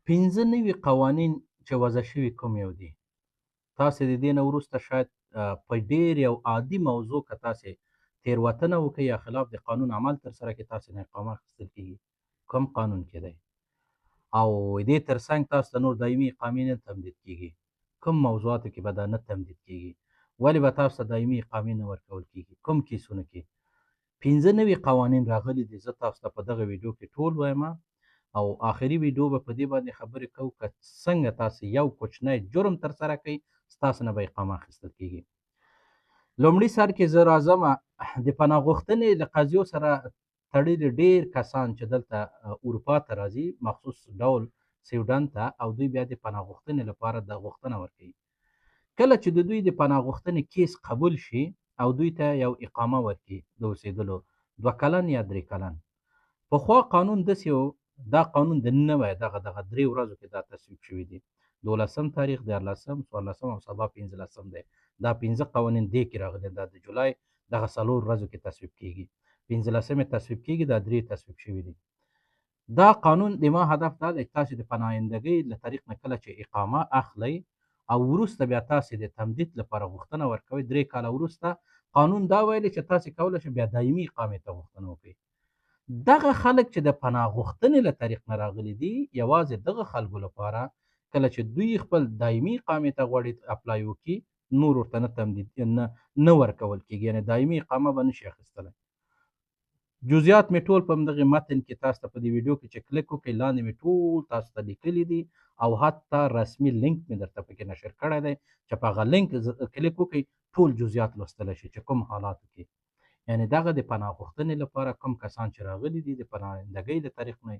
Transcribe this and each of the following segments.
پنځه نوي قوانین چې وضع شوي کوم یو دي؟ تاسې د دې نه وروسته شاید په ډېر یو عادي موضوع که تاسې تېروتنه وکړئ یا خلاف د قانون عمل ترسره کړئ، تاسې نه اقامه اخیستل کېږي. کوم قانون کې دی؟ او دې ترڅنګ تاسو ته نور دایمي اقامې نه تمدید کېږي. کوم موضوعاتو کې به دا نه تمدید کېږي؟ ولې به تاسو ته دایمي اقامې نه ورکول کېږي؟ کوم کیسونو کې؟ پنځه نوي قوانین راغلي دي. زه تاسو ته په دغه ویډیو کې ټول وایم او آخري ویډیو به په دې باندې خبرې کوو که څنګه تاسې یو کوچنی جرم ترسره کوئ، ستاسو نه به اقامه اخیستل کېږي. لومړي سر کې زه راځم د پناه غوښتنې له قضیو سره تړلي ډېر کسان چې دلته اروپا ته راځي، مخصوص ډول سویډن ته، او دوی بیا د پناه غوښتنې لپاره د غوښتنه ورکوي. کله چې د دوی د پناه غوښتنې کیس قبول شي او دوی ته یو اقامه ورکړي د اوسېدلو 2 کلن یا 3 کلن. پخوا قانون داسې و، دا قانون د نوی دغه 3 ورځو کې دا تصویب شوي دي. 12 تاریخ، 14 14 او سبا 15 دی. دا 5 قوانین دې کې راغلي، دا د جولای دغه 4 ورځو کې تصویب کېږي. 15 تصویب کېږي، دا 3 تصویب شوي دي. دا قانون د ما هدف دا دی چې تاسې د پناهندګۍ له طریق نه کله چې اقامه اخلئ او وروسته بیا تاسې د تمدید لپاره غوښتنه ورکوئ، 3 کاله وروسته قانون دا ویلي چې تاسې کولی شئ بیا دایمي اقامې ته غوښتنه وکړئ. دغه خلک چې د پناه غوښتنې له طریق نه راغلي دي، یوازې دغه خلکو لپاره کله چې دوی خپل دایمي اقامې ته غواړي اپلای وکړي، نور ورته نه تمدید نه ورکول کېږي، یعنې دایمي اقامه به نشي اخیستلی. جزئیات مې ټول په همدغه متن کې تاسو ته په دې ویډیو کې چې کلیک وکړئ، لاندې مې ټول تاسو ته لیکلي دي او حتی رسمي لینک مې درته پکې نشر کړی دی چې په هغه لینک کلیک وکړئ، ټول جزئیات لوستلی شئ چې کوم حالاتو کې، یعنې دغه د پناه غوښتنې لپاره کوم کسان چې راغلي دي د پناهندګۍ له طریق نه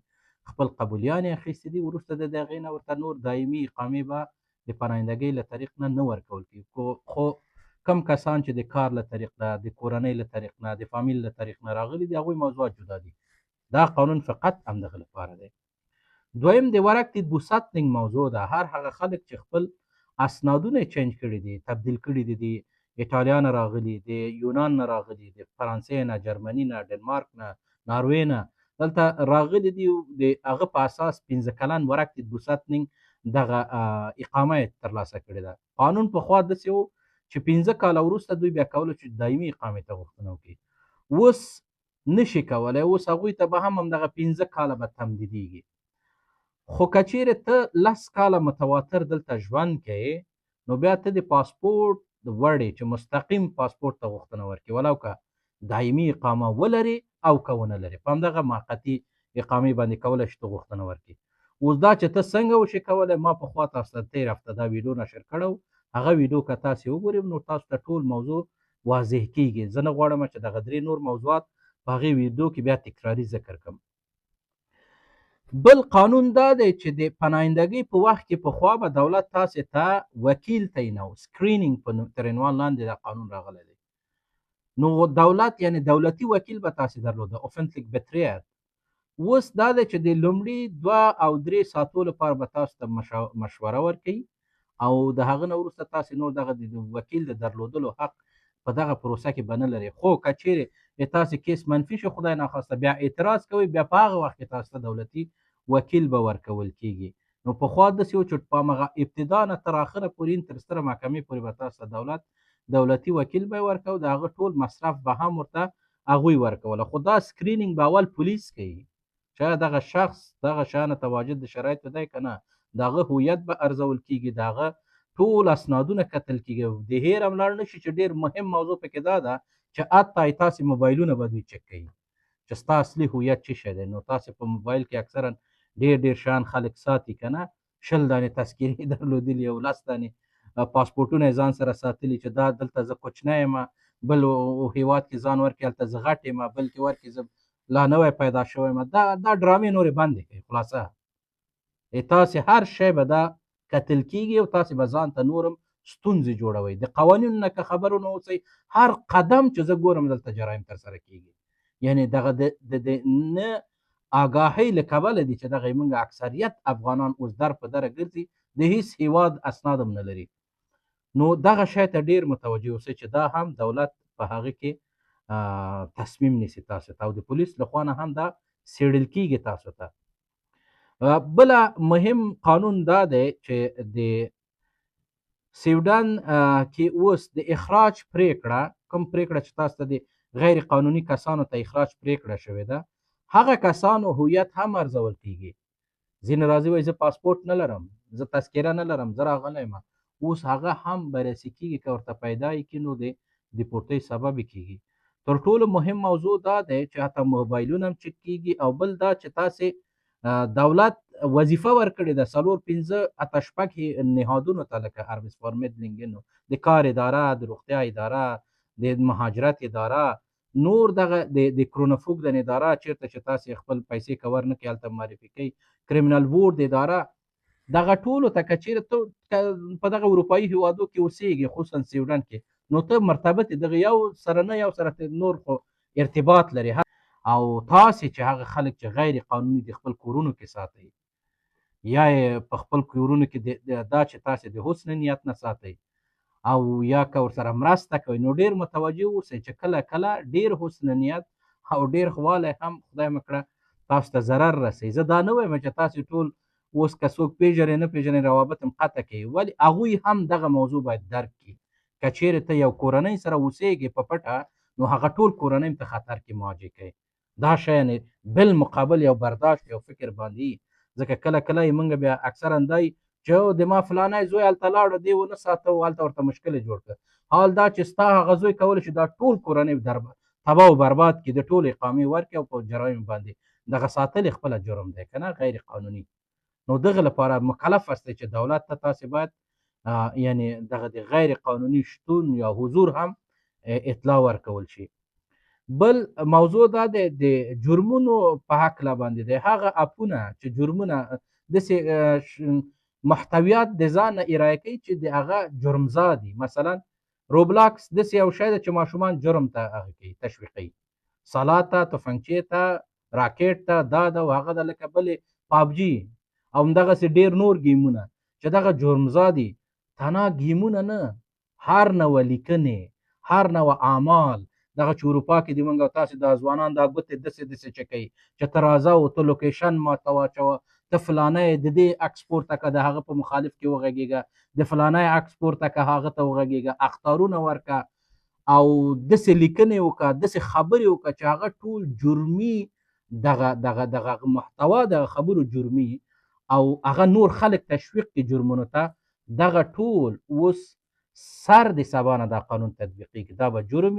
خپل قبولیانې اخیستې دي، وروسته د هغې نه ورته نور دایمي اقامې به د پناهندګۍ له طریق نه ورکول کېږي. خو کم کسان چې د کار له طریق نه، د کورنۍ له طریق نه، د فامیل له طریق نه راغلي دي، هغوی موضوعات جدا دي. دا قانون فقط همدغه لپاره دی. دویم د ورکتید بوساتنینګ موضوع ده. هر هغه خلک چې خپل اسنادونه چینج کړي دي، تبدیل کړي دي، د ایټالیا نه راغلي، د یونان نه راغلي، د فرانسې نه، جرمني نه، ډنمارک نه، ناروې نه دلته راغلي دي، د هغه په اساس 15 کلن ورکتید بوساتنینګ دغه اقامه یې ترلاسه کړې ده. قانون پخوا داسې و چې 15 کاله وروسته دوی بیا کولی چې دایمي اقامې ته غوښتنه وکړي. اوس نشي کولی، اوس هغوی ته به هم همدغه 15 کاله به تمدیدیږي. خو که چیرې ته 10 کاله متواتر دلته ژوند کوې، نو بیا ته د پاسپورټ وړې چې مستقیم پاسپورټ ته غوښتنه ورکړي، ولو که دایمي اقامه ولري او که ونه لري، په همدغه موقتي اقامې باندې کولی شي ته غوښتنه ورکړي. اوس دا چې ته څنګه وشي کولی، ما پخوا تاسو ته تېره هفته دا ویډیو نشر کړی و، هغه ویډیو که تاسې وګورئ نو تاسو ته ټول موضوع واضح کېږي. زه نه غواړم چې دغه 3 نور موضوعات په هغې ویډیو کې بیا تکراري ذکر کړم. بل قانون دا دی چې د پناهندګۍ په وخت کې پخوا به دولت تاسې ته وکیل تعینوه، سکرینینګ تر عنوان لاندې دا قانون راغلی دی. نو دولت یعنې دولتي وکیل به تاسې درلوده، اوفنتلیک بتریر. اوس دا دی چې د لومړي 2 او 3 ساعتو لپاره به تاسو ته مشوره ورکوي او د هغه نه وروسته تاسې نور دغه د وکیل د درلودلو حق په دغه پروسه کې به نه لرئ. خو که چیرې د تاسې کیس منفي شو، خدای ناخواسته بیا اعتراض کوئ، بیا په هغه وخت کې تاسو ته دولتي وکیل به ورکول کېږي. نو پخوا داسې و چې په همغه ابتدا نه تر اخره پورې تر ستره محکمې پورې به تاسو ته دولتي وکیل به یې ورکوه، د هغه ټول مصرف به هم ورته هغوی ورکوله. خو دا سکرینینګ به اول پولیس کوي چې دغه شخص دغه شیانو ته واجد د شرایطو دی که نه، د هغه هویت به ارزول کېږي، د هغه ټول اسنادونه کتل کېږي. د هیر هم لاړ نه شي چې ډېر مهم موضوع پکې دا ده چې حتی تاسې موبایلونه به دوی چک کوي چې ستا اصلي هویت څه شی دی. نو تاسې په موبایل کې اکثرا ډېر شیان خلک ساتي که نه، 20 دانې تذکرې درلودلي او 10 دانې پاسپورټونه یې ځان سره ساتلي چې دا دلته زه کوچنی یم، بل هیواد کې ځان ورکړي، هلته زه غټ یم، بل کې ورکړي زه لا نوی پیدا شوی یم. دا ډرامې نورې بندې کړئ. خلاصه تاسې هر شی به دا کتل کېږي او تاسې به ځان ته نور هم ستونزې جوړوئ. د قوانینو نه که خبر ونه اوسئ، هر قدم چې زه ګورم دلته جرایم ترسره کېږي. یعنې دغه د نه آګاهۍ له کبله دي چې دغه موږ اکثریت افغانان اوس در په دره ګرځي، د هیڅ هیواد اسناد هم نه لري. نو دغه شی ته ډېر متوجه اوسئ چې دا هم دولت په هغه کې تصمیم نیسي تاسو ته، او د پولیس له خوا نه هم دا څېړل کېږي تاسو ته. بله مهم قانون دا دی چې د سویډن کې اوس د اخراج پریکړه، کوم پریکړه چې تاسو ته د غیر قانوني کسانو ته اخراج پریکړه شوې ده، هغه کسانو هویت هم ارزول کیږي. ځینې راځي وایي زه پاسپورټ نه لرم، زه تذکره نه لرم، زه راغلی یم. اوس هغه هم بررسي کیږي، که ورته پیدا یې کړي نو د دیپورتۍ سبب یې کیږي. تر ټولو مهم موضوع دا دی چې حتی موبایلونه هم چک کیږي، او بل دا چې تاسې دولت وظیفه ورکړې ده 4 5 اته شپږ نهادونو ته، لکه اربس فارمدلینګن، د کار اداره، د روغتیا اداره، د مهاجرت اداره، نور دغه د کرونوفوګدن اداره، چیرته چې تاسې خپل پیسې کور نه کړي هلته معرفي کوي، کریمینل بورډ اداره، دغه ټولو ته که چیرې ته په دغه اروپایي هیوادو کې اوسېږي، خصوصا سویډن کې، نو ته مرتبط دغه یو سره نه یو سره نور خو ارتباط لري. او تاسې چې هغه خلک چې غیر قانوني د خپل کورونو کې ساتئ، یا یې په خپل کورونو کې دا چې تاسې د حسن نیت نه ساتئ، او یا که ورسره مرسته کوئ، نو ډېر متوجه اوسئ چې کله کله ډېر حسن نیت او ډېر ښهوالی هم خدای مه کړه تاسو ته ضرر رسوي. زه دا نه وایم چې تاسې ټول اوس که څوک پېژنئ نه پېژنئ روابط هم قطع کوي، ولې هغوی هم دغه موضوع باید درک کړي. که چیرې ته یو کورنۍ سره اوسېږې په پټه، نو هغه ټول کورنۍ په خطر کې مواجه کوي. دا شیان بالمقابل یو برداشت یو فکر باندې، ځکه کله کله یې موږ بیا اکثرا دا چې د ما فلانی زوی هلته لاړو، دی ونه ساته، هلته ورته مشکل یې جوړ کړ. حال دا چې ستا هغه زوی کولی شي دا ټول کورنۍ تباه و برباد کړي، د ټولې اقامې ورکړي، او په جرایمو باندې دغه ساتل یې خپله جرم دی که نه، غیر قانوني. نو دغه لپاره مکلف هستئ چې دولت ته تاسې باید یعنی دغه د غیر قانوني شتون یا حضور هم اطلاع ورکول شي. بل موضوع دا دی د جرمونو په هکله باندې دی. هغه اپونه چې جرمونه داسې محتویات د ځان نه ارائه کوي چې د هغه جرمزا دي. مثلا روبلاکس داسې یو شی دی چې ماشومان جرم ته هغه کوي، تشویقوي، سلا ته، تفنګچې ته، راکټ ته، دا ده او هغه ده، لکه بلې پابجي او همدغسې ډېر نور ګیمونه چې دغه جرمزا دي. تنها ګیمونه نه، هر نوع لیکنې، هر نوع اعمال، دغه چې اروپا کې دي موږ او تاسې دا ځوانان دا ګوتې داسې داسې چکوي چې ته راځه او ته لوکیشن ماته واچوه، ته فلانی د دې عکس پورته کړه، د هغه په مخالف کې وغږېږه، د فلانی عکس پورته کړه، هغه ته وغږېږه، اخطارونه ورکړه، او داسې لیکنې وکړه، داسې خبرې وکړه چې هغه ټول جرمي، دغه محتوا د خبرو جرمي، او هغه نور خلک تشویق کړي جرمونو ته. دغه ټول اوس سر د سبا نه دا قانون تطبیقېږي، دا به جرم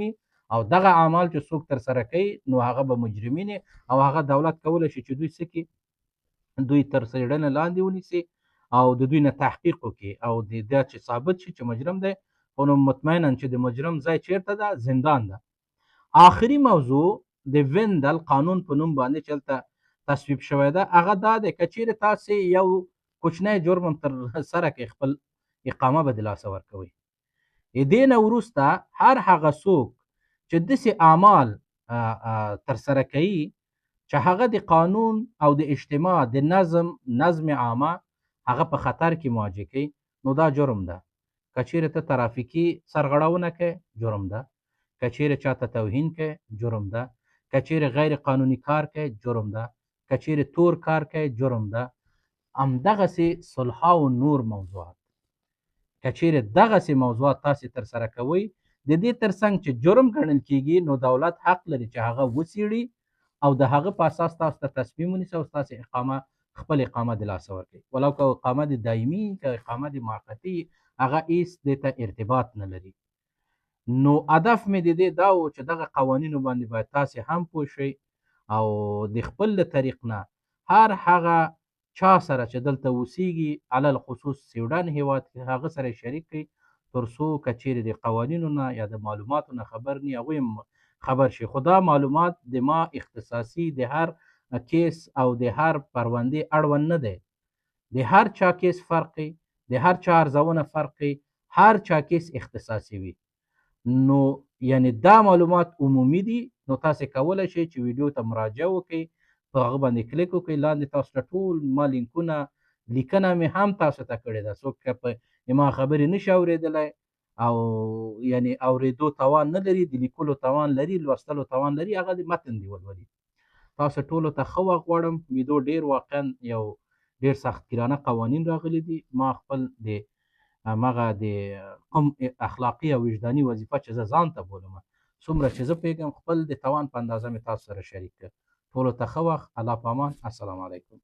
او دغه اعمال چې څوک ترسره کوي نو هغه به مجرمین، او هغه دولت کولی شي چې دوی څه کړي، دوی تر څېړنې لاندې ونیسي او د دوی نه تحقیق وکړي، او دا چې ثابت شي چې مجرم دی، خو نو مطمئنا چې د مجرم ځای چیرته ده، زندان ده. آخري موضوع د ویندل قانون په نوم باندې چې هلته تصویب شوی ده، هغه دا دی که چیرې تاسې یو کوچنی جرم هم ترسره کړئ، خپل اقامه به د لاسه ورکوئ. د دې نه وروسته هر هغه څوک چې داسې اعمال ترسره کوي چې هغه د قانون او د اجتماع د نظم عامه هغه په خطر کې مواجه کوي، نو دا جرم ده. که چیرې ته ترافیکي سرغړونه کوې، جرم ده. که چیرې چاته توهین کوې، جرم ده. که چیرې غیر قانوني کار کوې، جرم ده. که چیرې تور کار کوې، جرم ده. همدغسې صلحا و نور موضوعات، که چیرې دغسې موضوعات تاسې ترسره کوئ، د دې ترڅنګ چې جرم ګڼل کیږي، نو دولت حق لري چې هغه وڅېړي او د هغه په اساس تاسو ته تصمیم ونیسي او ستاسې خپل اقامه د لاسه ورکړي، ولو که اقامه د دایمي، که اقامه د موقتي، هغه هېڅ دې ته ارتباط نه لري. نو هدف مې د دې دا و چې دغه قوانینو باندې باید تاسې هم پوه شئ، او د خپل له طریق نه هر هغه چا سره چې دلته اوسېږي، علل خصوص سویډن هېواد کې، هغه سره یې شریک کړئ، تر څو که چیرې د قوانینو نه یا د معلوماتو نه خبر نه وي، هغوی هم خبر شي. خو دا معلومات د ما اختصاصي د هر کیس او د هر پروندې اړوند نه دی. د هر چا کیس فرق وي، د هر چا ارزونه فرق وي، هر چا کیس اختصاصي وي. نو یعنی دا معلومات عمومي دي، نو تاسې کولی شئ چې ویډیو ته مراجعه وکړئ، په هغه باندې کلیک وکړئ، لاندې تاسو ته ټول ما لیکونه، لیکنه مې هم تاسو ته کړې ده. څوک که په ما خبرې نشي اورېدلی او یعنی اورېدو توان نه لري، د لیکلو توان لري، لوستلو توان لري، هغه د متن دی ولولي. تاسو ټولو ته ښه وخت غواړم. ویډیو ډېر واقعا یو ډېر سختګیرانه قوانین راغلي دي. ما خپل د همغه د کوم اخلاقي او وجداني وظیفه چې زه ځان ته بولم، څومره چې زه پوهېږم خپل د توان په اندازه مې تاسو سره شریک کړه. ټولو ته ښه وخت. الله په امان. السلام علیکم.